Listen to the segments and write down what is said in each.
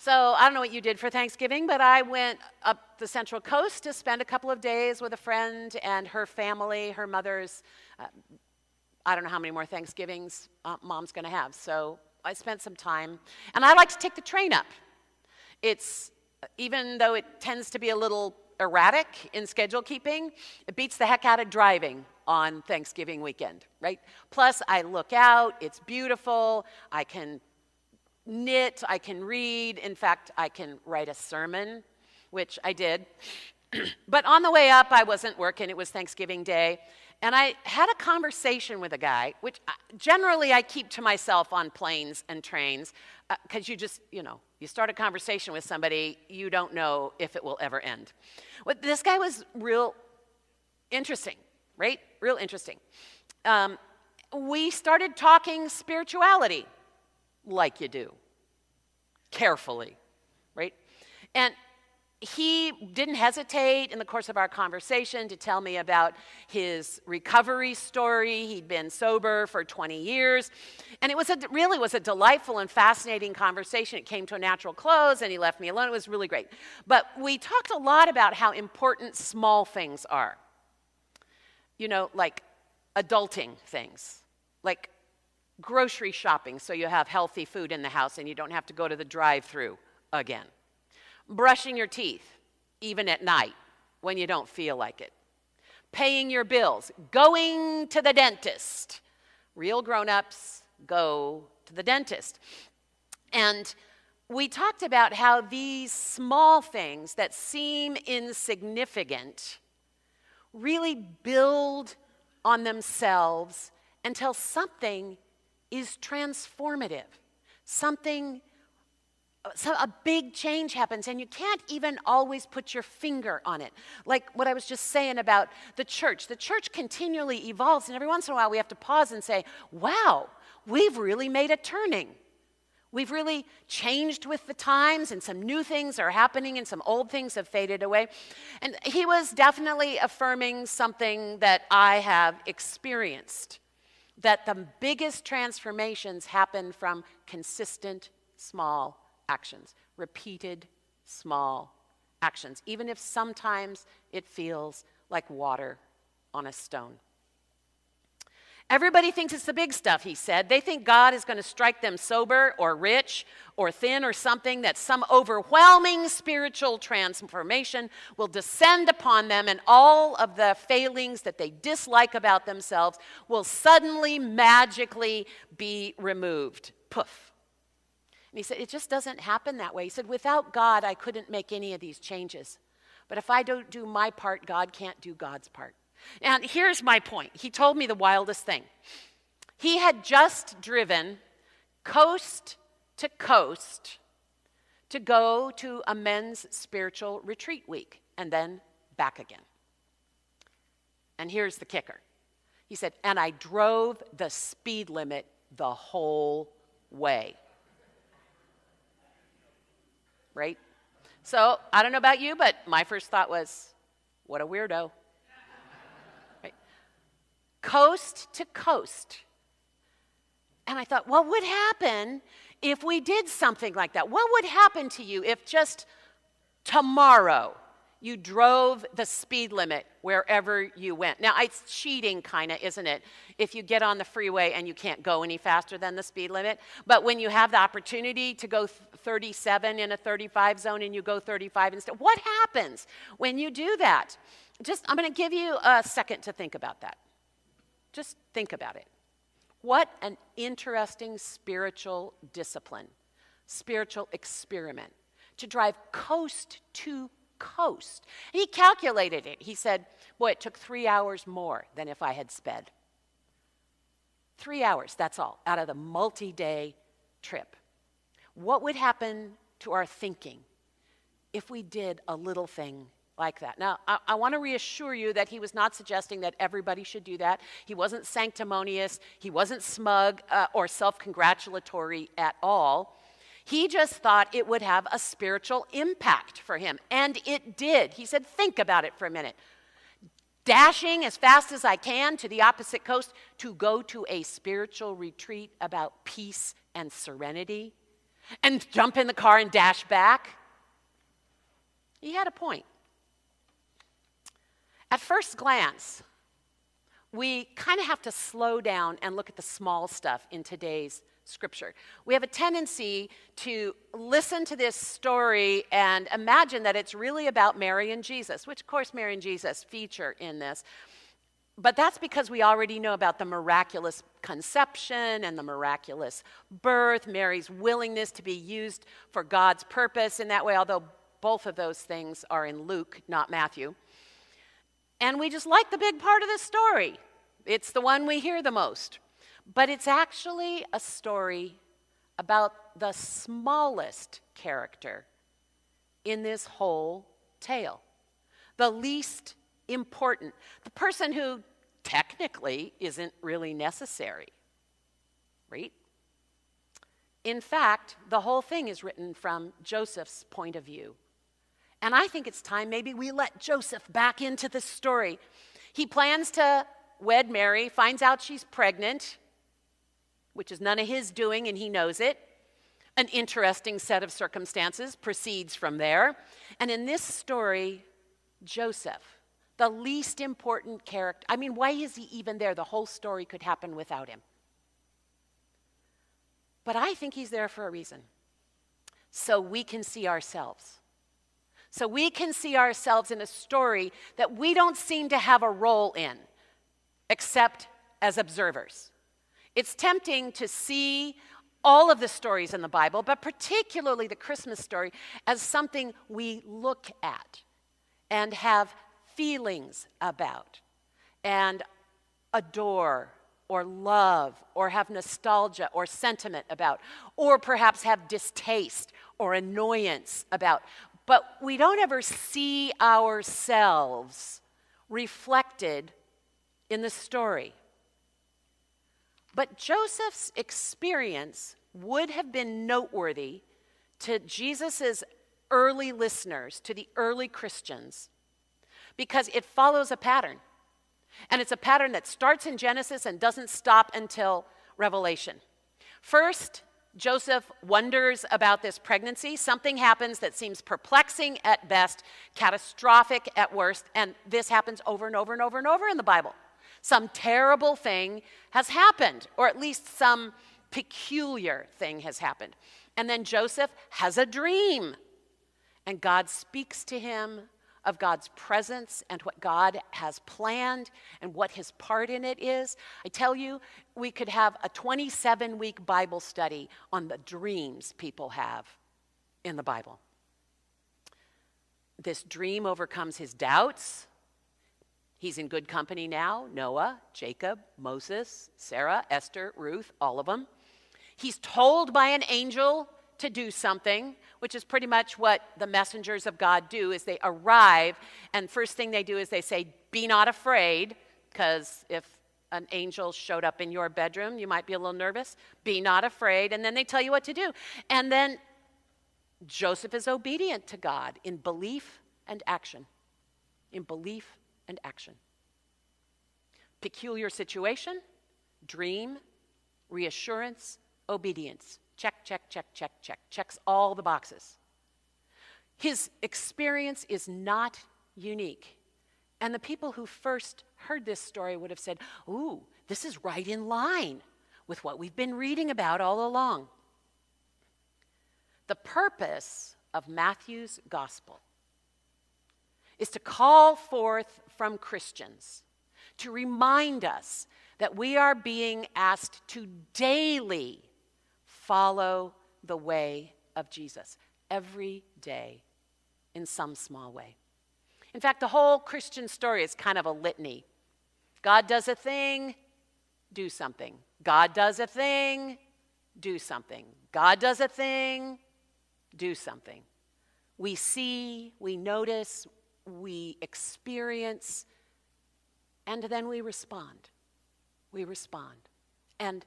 So I don't know what you did for Thanksgiving, but I went up the Central Coast to spend a couple of days with a friend and her family. Her mother's, I don't know how many more Thanksgivings Mom's going to have. So I spent some time. And I like to take the train up. It's, even though it tends to be a little erratic in schedule keeping, it beats the heck out of driving on Thanksgiving weekend, right? Plus, I look out. It's beautiful. I can knit, I can read. In fact, I can write a sermon, which I did. But on the way up, I wasn't working. It was Thanksgiving Day. And I had a conversation with a guy, which generally I keep to myself on planes and trains, because you just, you start a conversation with somebody, you don't know if it will ever end. Well, this guy was real interesting, right? Real interesting. We started talking spirituality. Like you do, carefully, right? And he didn't hesitate in the course of our conversation to tell me about his recovery story. He'd been sober for 20 years. And it really was a delightful and fascinating conversation. It came to a natural close, and he left me alone. It was really great. But we talked a lot about how important small things are. Like adulting things, like grocery shopping so you have healthy food in the house and you don't have to go to the drive-thru again. Brushing your teeth, even at night when you don't feel like it. Paying your bills, going to the dentist. Real grown-ups go to the dentist. And we talked about how these small things that seem insignificant really build on themselves until something is transformative. A big change happens, and you can't even always put your finger on it. Like what I was just saying about the church. The church continually evolves, and every once in a while we have to pause and say, wow, we've really made a turning. We've really changed with the times, and some new things are happening, and some old things have faded away. And he was definitely affirming something that I have experienced, that the biggest transformations happen from consistent small actions, repeated small actions, even if sometimes it feels like water on a stone. Everybody thinks it's the big stuff, he said. They think God is going to strike them sober or rich or thin or something, that some overwhelming spiritual transformation will descend upon them, and all of the failings that they dislike about themselves will suddenly, magically be removed. Poof. And he said, it just doesn't happen that way. He said, without God, I couldn't make any of these changes. But if I don't do my part, God can't do God's part. And here's my point. He told me the wildest thing. He had just driven coast to coast to go to a men's spiritual retreat week and then back again. And here's the kicker. He said, and I drove the speed limit the whole way. Right? So I don't know about you, but my first thought was, what a weirdo. Coast to coast. And I thought, what would happen if we did something like that? What would happen to you if just tomorrow you drove the speed limit wherever you went? Now, it's cheating kind of, isn't it? If you get on the freeway and you can't go any faster than the speed limit. But when you have the opportunity to go 37 in a 35 zone and you go 35 instead, what happens when you do that? I'm going to give you a second to think about that. Just think about it. What an interesting spiritual discipline, spiritual experiment, to drive coast to coast. And he calculated it. He said, boy, it took 3 hours more than if I had sped. 3 hours, that's all, out of the multi-day trip. What would happen to our thinking if we did a little thing like that? Now, I want to reassure you that he was not suggesting that everybody should do that. He wasn't sanctimonious. He wasn't smug or self-congratulatory at all. He just thought it would have a spiritual impact for him, and it did. He said, think about it for a minute. Dashing as fast as I can to the opposite coast to go to a spiritual retreat about peace and serenity. and jump in the car and dash back? He had a point. At first glance, we kind of have to slow down and look at the small stuff in today's scripture. We have a tendency to listen to this story and imagine that it's really about Mary and Jesus, which of course Mary and Jesus feature in this. But that's because we already know about the miraculous conception and the miraculous birth, Mary's willingness to be used for God's purpose in that way, although both of those things are in Luke, not Matthew. And we just like the big part of the story. It's the one we hear the most. But it's actually a story about the smallest character in this whole tale. The least important. The person who technically isn't really necessary. Right? In fact, the whole thing is written from Joseph's point of view. And I think it's time maybe we let Joseph back into the story. He plans to wed Mary, finds out she's pregnant, which is none of his doing, and he knows it. An interesting set of circumstances proceeds from there. And in this story, Joseph, the least important character, why is he even there? The whole story could happen without him. But I think he's there for a reason. So we can see ourselves. So we can see ourselves in a story that we don't seem to have a role in, except as observers. It's tempting to see all of the stories in the Bible, but particularly the Christmas story, as something we look at and have feelings about and adore or love or have nostalgia or sentiment about, or perhaps have distaste or annoyance about. But we don't ever see ourselves reflected in the story. But Joseph's experience would have been noteworthy to Jesus' early listeners, to the early Christians, because it follows a pattern. And it's a pattern that starts in Genesis and doesn't stop until Revelation. First, Joseph wonders about this pregnancy. Something happens that seems perplexing at best, catastrophic at worst, and this happens over and over and over and over in the Bible. Some terrible thing has happened, or at least some peculiar thing has happened. And then Joseph has a dream, and God speaks to him of God's presence and what God has planned and what his part in it is. I tell you, we could have a 27-week Bible study on the dreams people have in the Bible. This dream overcomes his doubts. He's in good company now. Noah, Jacob, Moses, Sarah, Esther, Ruth, all of them. He's told by an angel to do something, which is pretty much what the messengers of God do, is they arrive, and first thing they do is they say, "Be not afraid," because if an angel showed up in your bedroom, you might be a little nervous. Be not afraid, and then they tell you what to do. And then Joseph is obedient to God in belief and action. In belief and action. Peculiar situation, dream, reassurance, obedience. Check, check, check, check, check. Checks all the boxes. His experience is not unique. And the people who first heard this story would have said, "Ooh, this is right in line with what we've been reading about all along." The purpose of Matthew's gospel is to call forth from Christians, to remind us that we are being asked to daily follow the way of Jesus, every day in some small way. In fact, the whole Christian story is kind of a litany. God does a thing, do something. God does a thing, do something. God does a thing, do something. We see, we notice, we experience, and then we respond. We respond. And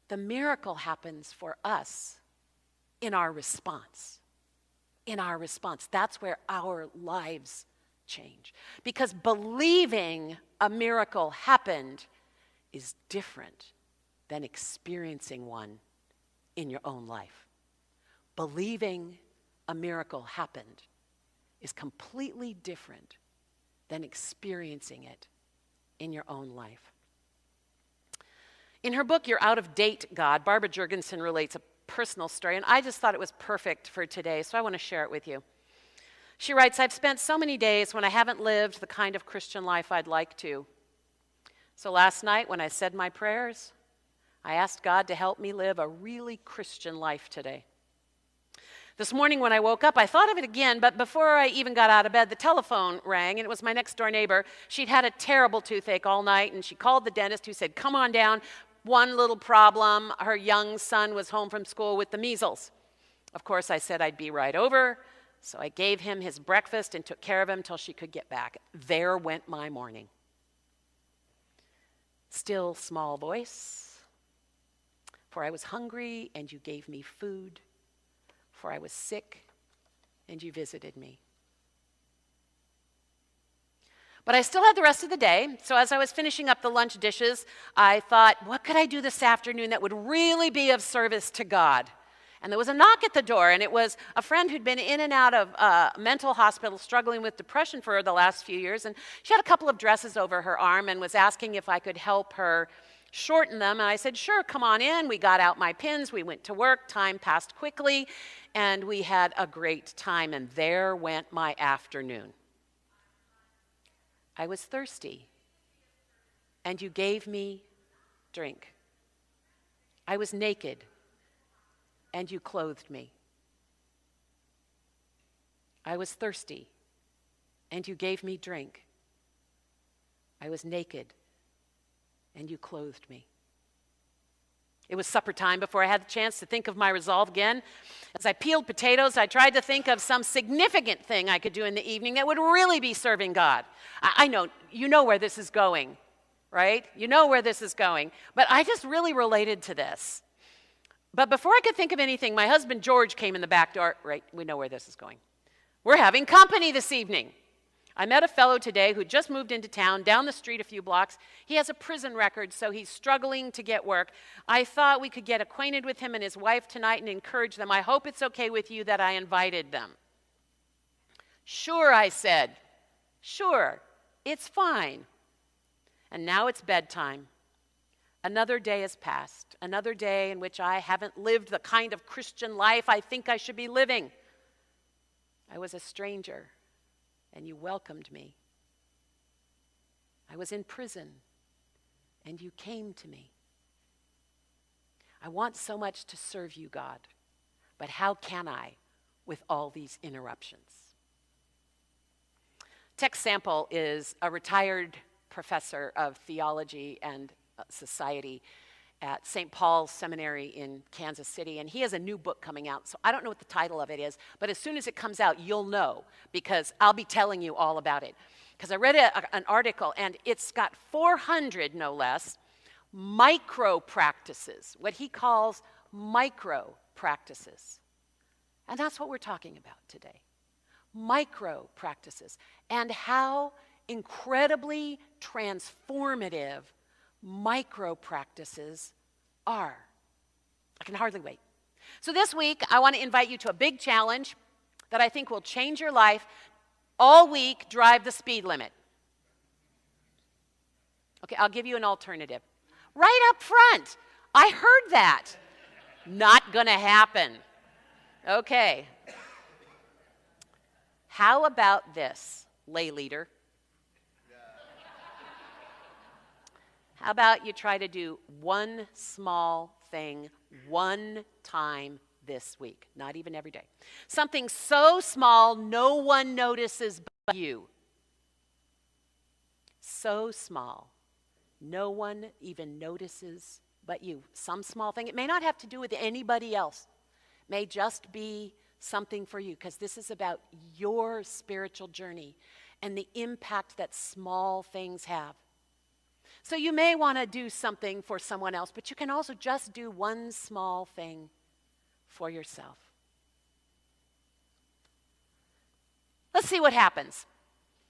the miracle happens for us in our response. In our response. That's where our lives change. Because believing a miracle happened is different than experiencing one in your own life. believing a miracle happened is completely different than experiencing it in your own life. In her book, You're Out of Date, God, Barbara Jurgensen relates a personal story, and I just thought it was perfect for today, so I want to share it with you. She writes, I've spent so many days when I haven't lived the kind of Christian life I'd like to. So last night when I said my prayers, I asked God to help me live a really Christian life today. This morning when I woke up, I thought of it again, but before I even got out of bed, the telephone rang, and it was my next door neighbor. She'd had a terrible toothache all night, and she called the dentist, who said, come on down. One little problem, her young son was home from school with the measles. Of course, I said I'd be right over, so I gave him his breakfast and took care of him till she could get back. There went my morning. Still small voice, for I was hungry, and you gave me food. For I was sick, and you visited me. But I still had the rest of the day, so as I was finishing up the lunch dishes, I thought, what could I do this afternoon that would really be of service to God? And there was a knock at the door, and it was a friend who'd been in and out of mental hospital struggling with depression for the last few years, and she had a couple of dresses over her arm and was asking if I could help her shorten them. And I said, sure, come on in. We got out my pins. We went to work. Time passed quickly, and we had a great time. And there went my afternoon. I was thirsty, and you gave me drink. I was naked, and you clothed me. I was thirsty, and you gave me drink. I was naked, and you clothed me. It was supper time before I had the chance to think of my resolve again. As I peeled potatoes, I tried to think of some significant thing I could do in the evening that would really be serving God. I know, you know where this is going, right? You know where this is going. But I just really related to this. But before I could think of anything, my husband George came in the back door. Right, we know where this is going. We're having company this evening. I met a fellow today who just moved into town, down the street a few blocks. He has a prison record, so he's struggling to get work. I thought we could get acquainted with him and his wife tonight and encourage them. I hope it's okay with you that I invited them. Sure, I said. Sure, it's fine. And now it's bedtime. Another day has passed, another day in which I haven't lived the kind of Christian life I think I should be living. I was a stranger, and you welcomed me. I was in prison, and you came to me. I want so much to serve you, God, but how can I with all these interruptions? Text sample is a retired professor of theology and society at St. Paul's Seminary in Kansas City, and he has a new book coming out, so I don't know what the title of it is, but as soon as it comes out, you'll know, because I'll be telling you all about it. Because I read an article, and it's got 400, no less, micro practices, what he calls micro practices. And that's what we're talking about today. Micro practices, and how incredibly transformative micro practices are. I can hardly wait. So this week, I want to invite you to a big challenge that I think will change your life. All week, drive the speed limit. Okay, I'll give you an alternative. Right up front. I heard that. Not going to happen. Okay. How about this, lay leader? How about you try to do one small thing one time this week, not even every day. Something so small no one notices but you. So small, no one even notices but you. Some small thing. It may not have to do with anybody else. It may just be something for you, because this is about your spiritual journey and the impact that small things have. So you may want to do something for someone else, but you can also just do one small thing for yourself. Let's see what happens.